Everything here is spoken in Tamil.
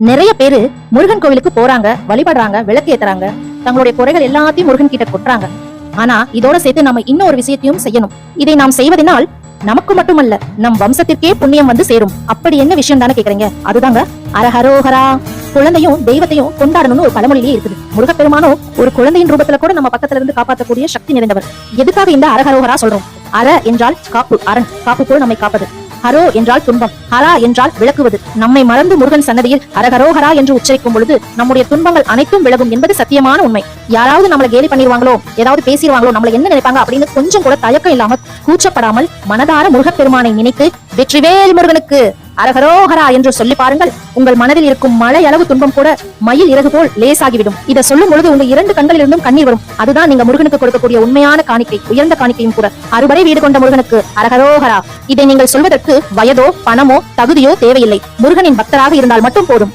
நிறைய பேரு முருகன் கோவிலுக்கு போறாங்க, வழிபடுறாங்க, விளக்கு ஏத்துறாங்க, தங்களுடைய குறைகள் எல்லாத்தையும் முருகன் கிட்ட கொட்டுறாங்க. ஆனா இதோட சேர்த்து நம்ம இன்னொரு விஷயத்தையும் செய்யணும். இதை நாம் செய்வதனால் நமக்கு மட்டுமல்ல, நம் வம்சத்திற்கே புண்ணியம் வந்து சேரும். அப்படி என்ன விஷயம் தானே கேக்குறீங்க? அதுதாங்க அரஹரோஹரா. குழந்தையும் தெய்வத்தையும் கொண்டாடணும்னு ஒரு பழமொழியே இருக்குது. முருகப்பெருமானோ ஒரு குழந்தையின் ரூபத்துல கூட நம்ம பக்கத்துல இருந்து காப்பாற்றக்கூடிய சக்தி நிறைந்தவர். எதுக்காக இந்த அரஹரோஹரா சொல்றோம்? அர என்றால் காப்பு, அரண், காப்பு போல் நம்மை காப்பது. ஹரோ என்றால் துன்பம், ஹரா என்றால் விளக்குவது. நம்மை மறந்து முருகன் சன்னதியில் அரஹரோஹரா என்று உச்சரிக்கும் பொழுது நம்முடைய துன்பங்கள் அனைத்தும் விலகும் என்பது சத்தியமான உண்மை. யாராவது நம்மளை கேலி பண்ணிடுவாங்களோ, ஏதாவது பேசிடுவாங்களோ, நம்மள என்ன நினைப்பாங்க அப்படின்னு கொஞ்சம் கூட தயக்கம் இல்லாமல், கூச்சப்படாமல் மனதார முருகப்பெருமானை நினைத்து வெற்றிவேல் முருகனுக்கு அரஹரோஹரா என்று சொல்லி பாருங்கள். உங்கள் மனதில் இருக்கும் மழை அளவு துன்பம் கூட மயில் இறகு போல் லேசாகிவிடும். இதை சொல்லும் பொழுது உங்க 2 கண்களிலிருந்தும் கண்ணீர் வரும். அதுதான் நீங்க முருகனுக்கு கொடுக்கக்கூடிய உண்மையான காணிக்கை, உயர்ந்த காணிக்கையும் கூட. அறுபடை வீடு கொண்ட முருகனுக்கு அரஹரோஹரா. இதை நீங்கள் சொல்வதற்கு வயதோ பணமோ தகுதியோ தேவையில்லை. முருகனின் பக்தராக இருந்தால் மட்டும் போதும்.